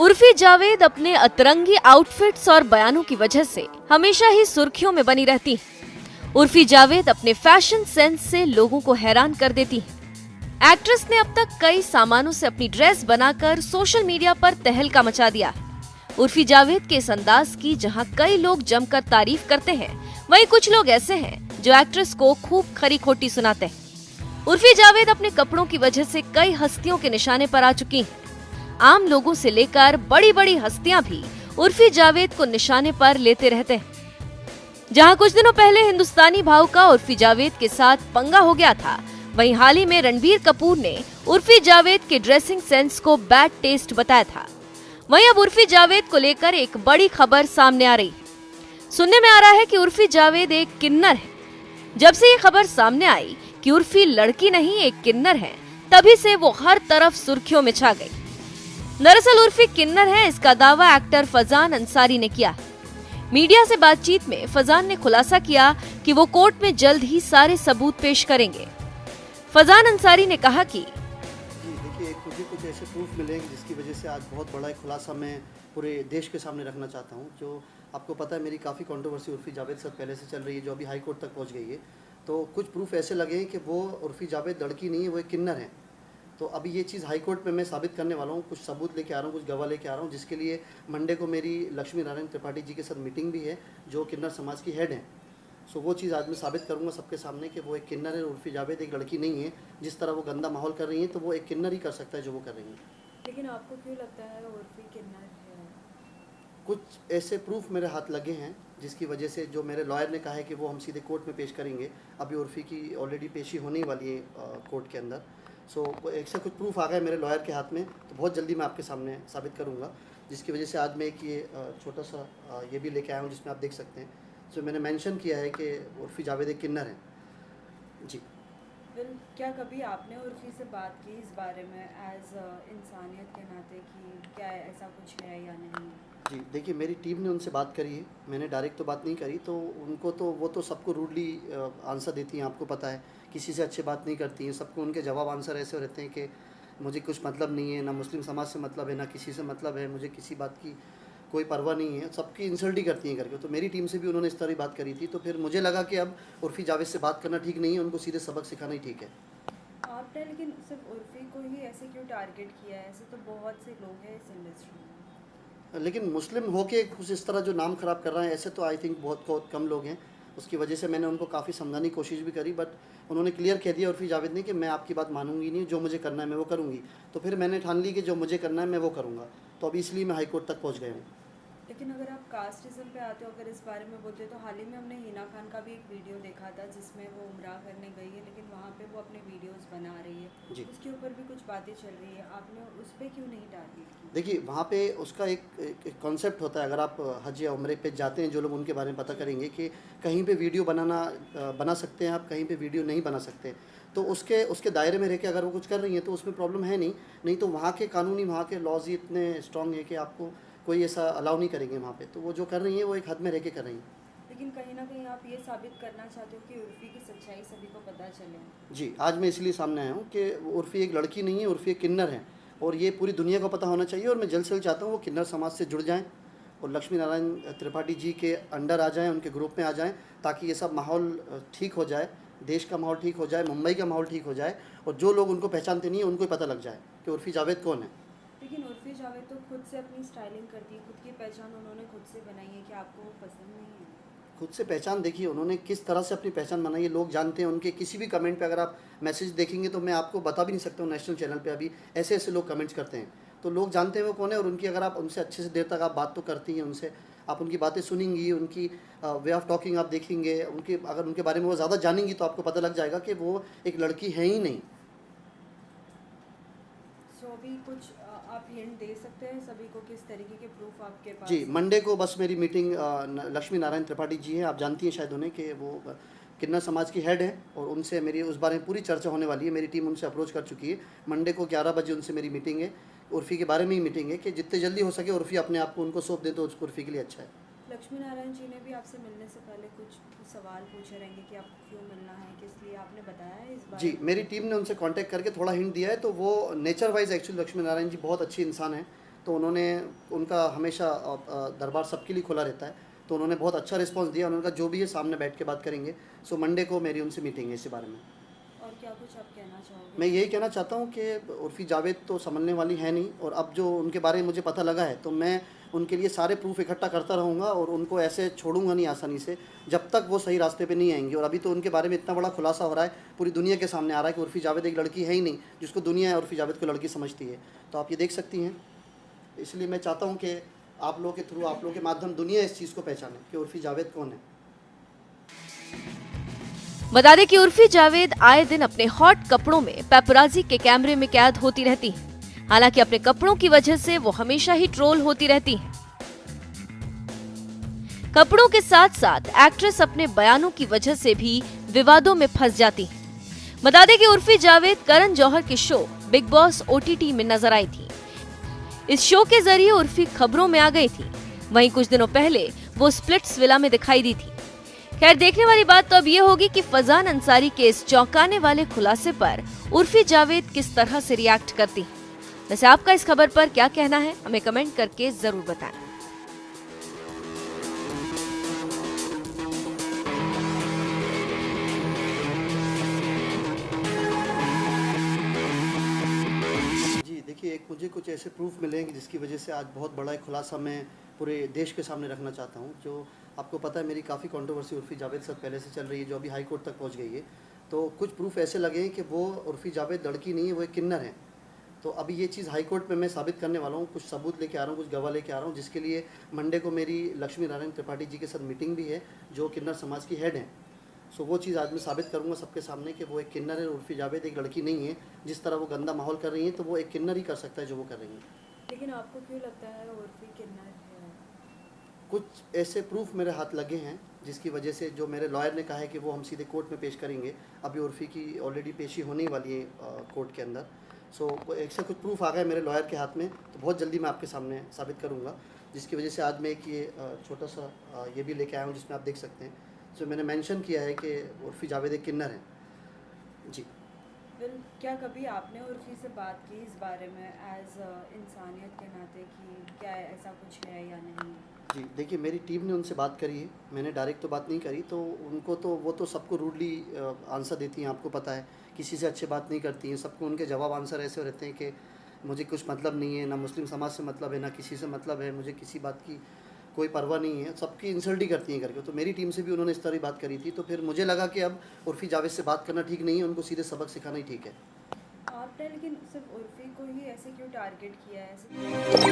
उर्फी जावेद अपने अतरंगी आउटफिट्स और बयानों की वजह से हमेशा ही सुर्खियों में बनी रहती हैं। उर्फी जावेद अपने फैशन सेंस से लोगों को हैरान कर देती हैं। एक्ट्रेस ने अब तक कई सामानों से अपनी ड्रेस बनाकर सोशल मीडिया पर तहलका मचा दिया। उर्फी जावेद के इस अंदाज की जहां कई लोग जमकर तारीफ करते हैं, वहीं कुछ लोग ऐसे हैं जो एक्ट्रेस को खूब खरी खोटी सुनाते हैं। उर्फी जावेद अपने कपड़ों की वजह से कई हस्तियों के निशाने पर आ चुकी हैं। आम लोगों से लेकर बड़ी बड़ी हस्तियां भी उर्फी जावेद को निशाने पर लेते रहते हैं। जहां कुछ दिनों पहले हिंदुस्तानी भाव का उर्फी जावेद के साथ पंगा हो गया था, वहीं हाल ही में रणबीर कपूर ने उर्फी जावेद के ड्रेसिंग सेंस को बैड टेस्ट बताया था। वहीं अब उर्फी जावेद को लेकर एक बड़ी खबर सामने आ रही है। सुनने में आ रहा है कि उर्फी जावेद एक किन्नर है। जब से ये खबर सामने आई कि उर्फी लड़की नहीं एक किन्नर है, तभी से वो हर तरफ सुर्खियों में छा गई। दरअसल उर्फी किन्नर है, इसका दावा एक्टर फजान अंसारी ने किया। मीडिया से बातचीत में फजान ने खुलासा किया कि वो कोर्ट में जल्द ही सारे सबूत पेश करेंगे। फजान अंसारी ने कहा कि देखिए, मुझे कुछ ऐसे प्रूफ मिले जिसकी वजह से आज बहुत बड़ा एक खुलासा मैं पूरे देश के सामने रखना चाहता हूँ। जो आपको पता है, मेरी काफ़ी कंट्रोवर्सी उर्फी जावेद से पहले से चल रही है, जो अभी हाई कोर्ट तक पहुँच गई है। तो कुछ प्रूफ ऐसे लगे हैं कि वो उर्फी जावेद लड़की नहीं है, वो एक किन्नर है। तो अभी ये चीज़ हाई कोर्ट में मैं साबित करने वाला हूँ। कुछ सबूत लेके आ रहा हूँ, कुछ गवाह लेके आ रहा हूँ, जिसके लिए मंडे को मेरी लक्ष्मी नारायण त्रिपाठी जी के साथ मीटिंग भी है, जो किन्नर समाज की हेड हैं। सो वो चीज़ आज मैं साबित करूँगा सबके सामने कि वो एक किन्नर है। उर्फी जावेद एक लड़की नहीं है। जिस तरह वो गंदा माहौल कर रही है, तो वो एक किन्नर ही कर सकता है जो वो कर रही है। लेकिन आपको क्यों लगता है उर्फी किन्नर है? कुछ ऐसे प्रूफ मेरे हाथ लगे हैं जिसकी वजह से, जो मेरे लॉयर ने कहा है कि वो हम सीधे कोर्ट में पेश करेंगे। अभी उर्फी की ऑलरेडी पेशी होने वाली है कोर्ट के अंदर। सो ऐसे कुछ प्रूफ आ गए मेरे लॉयर के हाथ में, तो बहुत जल्दी मैं आपके सामने साबित करूंगा। जिसकी वजह से आज मैं एक ये छोटा सा ये भी लेके आया हूँ, जिसमें आप देख सकते हैं। सो मैंने मेंशन किया है कि उर्फी जावेद एक किन्नर है जी। क्या कभी आपने उर्फी से बात की इस बारे में एज इंसानियत के नाते कि क्या ऐसा कुछ है या नहीं? जी देखिए, मेरी टीम ने उनसे बात करी है। मैंने डायरेक्ट तो बात नहीं करी, तो उनको तो वो तो सबको रूडली आंसर देती हैं, आपको पता है। किसी से अच्छे बात नहीं करती हैं, सबको उनके जवाब आंसर ऐसे रहते हैं कि मुझे कुछ मतलब नहीं है, ना मुस्लिम समाज से मतलब है, ना किसी से मतलब है, मुझे किसी बात की कोई परवाह नहीं है, सबकी इंसल्ट ही करती हैं करके। तो मेरी टीम से भी उन्होंने इस तरह बात करी थी। तो फिर मुझे लगा कि अब उर्फी जावेद से बात करना ठीक नहीं है, उनको सीधे सबक सिखाना ही ठीक है। आपने लेकिन सिर्फ उर्फी को ही ऐसे क्यों टारगेट किया है? ऐसे तो बहुत से लोग हैं इस इंडस्ट्री में। लेकिन मुस्लिम होके कुछ इस तरह जो नाम ख़राब कर रहे हैं, ऐसे तो आई थिंक बहुत कम लोग हैं। उसकी वजह से मैंने उनको काफ़ी समझाने की कोशिश भी करी, बट उन्होंने क्लियर कह दिया उर्फी जावेद ने कि मैं आपकी बात मानूंगी नहीं, जो मुझे करना है मैं वो करूँगी। तो फिर मैंने ठान ली कि जो मुझे करना है मैं वो करूँगा। तो अभी इसलिए मैं हाई कोर्ट तक पहुँच गया हूँ। लेकिन अगर आप कास्टिज्म पे आते हो, अगर इस बारे में बोलते हो, तो हाल ही में हमने हिना खान का भी एक वीडियो देखा था जिसमें वो उम्रा करने गई है, लेकिन वहाँ पे वो अपने वीडियोस बना रही है जी। उसके ऊपर भी कुछ बातें चल रही है, आपने उस पर क्यों नहीं टारगेट की? देखिए, वहाँ पे उसका एक कॉन्सेप्ट होता है। अगर आप हज या उम्रे पे जाते हैं, जो लोग उनके बारे में पता करेंगे कि कहीं पे वीडियो बना सकते हैं आप, कहीं पे वीडियो नहीं बना सकते। तो उसके दायरे में रह के अगर वो कुछ कर रही हैं तो उसमें प्रॉब्लम है नहीं तो वहाँ के कानूनी, वहाँ के लॉज ही इतने स्ट्रॉन्ग है कि आपको कोई ऐसा अलाउ नहीं करेंगे वहाँ पे। तो वो जो कर रही हैं वो एक हद में रह के कर रही हैं। लेकिन कहीं ना कहीं आप ये साबित करना चाहते हो कि उर्फी की सच्चाई सभी को पता चले। जी, आज मैं इसलिए सामने आया हूँ कि उर्फी एक लड़की नहीं है, उर्फी एक किन्नर है, और ये पूरी दुनिया को पता होना चाहिए। और मैं जल्द से जल्द चाहता हूँ वो किन्नर समाज से जुड़ जाएँ और लक्ष्मी नारायण त्रिपाठी जी के अंडर आ जाएँ, उनके ग्रुप में आ जाएँ, ताकि ये सब माहौल ठीक हो जाए, देश का माहौल ठीक हो जाए, मुंबई का माहौल ठीक हो जाए, और जो लोग उनको पहचानते नहीं हैं उनको ही पता लग जाए कि उर्फी जावेद कौन है। लेकिन उर्फी जावेद तो खुद से अपनी स्टाइलिंग करती है, खुद की पहचान उन्होंने खुद से बनाई है, कि आपको वो पसंद नहीं है? खुद से पहचान देखिए, उन्होंने किस तरह से अपनी पहचान बनाई है, लोग जानते हैं। उनके किसी भी कमेंट पे अगर आप मैसेज देखेंगे तो मैं आपको बता भी नहीं सकता हूँ। नेशनल चैनल पे अभी ऐसे लोग कमेंट्स करते हैं, तो लोग जानते हैं वो कौन है। और उनकी अगर आप उनसे अच्छे से देर तक आप बात तो करती हैं उनसे, आप उनकी बातें सुनेंगी, उनकी वे ऑफ टॉकिंग आप देखेंगे, अगर उनके बारे में वो ज़्यादा जानेंगी तो आपको पता लग जाएगा कि वो एक लड़की है ही नहीं। सो अभी कुछ आप हिंट दे सकते हैं सभी को, किस तरीके के प्रूफ आपके पास? जी, मंडे को बस मेरी मीटिंग लक्ष्मी नारायण त्रिपाठी जी हैं, आप जानती हैं शायद उन्हें, कि वो किन्नर समाज की हेड हैं, और उनसे मेरी उस बारे में पूरी चर्चा होने वाली है। मेरी टीम उनसे अप्रोच कर चुकी है। मंडे को 11 बजे उनसे मेरी मीटिंग है। उर्फी के बारे में ही मीटिंग है कि जितने जल्दी हो सके उर्फी अपने आप को उनको सौंप दे, तो उसको उर्फी के लिए अच्छा है। लक्ष्मी नारायण जी ने भी आपसे मिलने से पहले कुछ सवाल पूछे रहेंगे कि आपको क्यों मिलना है, किस लिए, आपने बताया है इस बारे जी, में? मेरी टीम ने उनसे कांटेक्ट करके थोड़ा हिंट दिया है। तो वो nature wise actually Lakshmi Narayan ji बहुत अच्छी इंसान हैं, तो उन्होंने उनका हमेशा दरबार सबके लिए खुला रहता है, तो उन्होंने बहुत अच्छा रिस्पांस दिया। उन्होंने कहा जो भी है सामने बैठ के बात करेंगे। सो मंडे को मेरी उनसे मीटिंग है इसी बारे में। और क्या कुछ आप कहना चाहोगे? मैं यही कहना चाहता हूँ कि उर्फ़ी जावेद तो संभलने वाली है नहीं, और अब जो उनके बारे में मुझे पता लगा है तो मैं उनके लिए सारे प्रूफ इकट्ठा करता रहूँगा और उनको ऐसे छोड़ूंगा नहीं आसानी से जब तक वो सही रास्ते पे नहीं आएंगे। और अभी तो उनके बारे में इतना बड़ा खुलासा हो रहा है, पूरी दुनिया के सामने आ रहा है कि उर्फ़ी जावेद एक लड़की है ही नहीं, जिसको दुनिया है उर्फ़ी जावेद को लड़की समझती है। तो आप ये देख सकती हैं। इसलिए मैं चाहता हूँ कि आप लोगों के थ्रू, आप लोगों के माध्यम दुनिया इस चीज़ को पहचाने कि उर्फ़ी जावेद कौन है। बता दें कि उर्फी जावेद आए दिन अपने हॉट कपड़ों में पेपराजी के कैमरे में कैद होती रहती हैं। हालांकि अपने कपड़ों की वजह से वो हमेशा ही ट्रोल होती रहती हैं। कपड़ों के साथ साथ एक्ट्रेस अपने बयानों की वजह से भी विवादों में फंस जाती है। बता दें कि उर्फी जावेद करण जौहर के शो बिग बॉस OTT में नजर आई थी। इस शो के जरिए उर्फी खबरों में आ गई थी। वहीं कुछ दिनों पहले वो स्प्लिट्स विला में दिखाई दी थी। खैर, देखने वाली बात तो अब ये होगी कि फजान अंसारी के इस चौंकाने वाले खुलासे पर उर्फी जावेद किस तरह से रिएक्ट करती है। वैसे आपका इस खबर पर क्या कहना है, हमें कमेंट करके जरूर बताएं। जी देखिए, मुझे कुछ ऐसे प्रूफ मिले हैं जिसकी वजह से आज बहुत बड़ा एक खुलासा मैं पूरे देश के सामने रखना चाहता हूँ। जो आपको पता है मेरी काफ़ी कंट्रोवर्सी उर्फी जावेद साथ पहले से चल रही है, जो अभी हाई कोर्ट तक पहुँच गई है। तो कुछ प्रूफ ऐसे लगे हैं कि वो उर्फी जावेद लड़की नहीं है, वो एक किन्नर है। तो अभी ये चीज़ हाई कोर्ट में मैं साबित करने वाला हूँ। कुछ सबूत लेके आ रहा हूँ, कुछ गवाह लेके आ रहा हूँ, जिसके लिए मंडे को मेरी लक्ष्मी नारायण त्रिपाठी जी के साथ मीटिंग भी है, जो किन्नर समाज की हेड हैं। सो वो चीज़ आज मैं साबित करूंगा सबके सामने कि वो एक किन्नर है। उर्फी जावेद एक लड़की नहीं है। जिस तरह वो गंदा माहौल कर रही है, तो वो एक किन्नर ही कर सकता है जो वो कर रही है। लेकिन आपको क्यों लगता है उर्फी किन्नर है? कुछ ऐसे प्रूफ मेरे हाथ लगे हैं जिसकी वजह से, जो मेरे लॉयर ने कहा है कि वो हम सीधे कोर्ट में पेश करेंगे। अभी उर्फी की ऑलरेडी पेशी होने वाली है कोर्ट के अंदर। सो ऐसे कुछ प्रूफ आ गए मेरे लॉयर के हाथ में, तो बहुत जल्दी मैं आपके सामने साबित करूँगा। जिसकी वजह से आज मैं एक ये छोटा सा ये भी लेके आया हूँ, जिसमें आप देख सकते हैं। सो मैंने मेंशन किया है कि उर्फी जावेद एक किन्नर है। जी। क्या कभी आपने उर्फी से बात की इस बारे में एज इंसानियत के नाते कि क्या ऐसा कुछ है या नहीं? जी देखिए, मेरी टीम ने उनसे बात करी है, मैंने डायरेक्ट तो बात नहीं करी। तो उनको तो वो तो सबको रूडली आंसर देती हैं, आपको पता है, किसी से अच्छे बात नहीं करती हैं। सबको उनके जवाब आंसर ऐसे रहते हैं कि मुझे कुछ मतलब नहीं है, ना मुस्लिम समाज से मतलब है, ना किसी से मतलब है, मुझे किसी बात की कोई परवाह नहीं है, सबकी इंसल्ट ही करती हैं करके। तो मेरी टीम से भी उन्होंने इस तरह बात करी थी। तो फिर मुझे लगा कि अब उर्फी जावेद से बात करना ठीक नहीं है, उनको सीधे सबक सिखाना ही ठीक है। आपने लेकिन सिर्फ उर्फी को ही ऐसे क्यों टारगेट किया है? ऐसे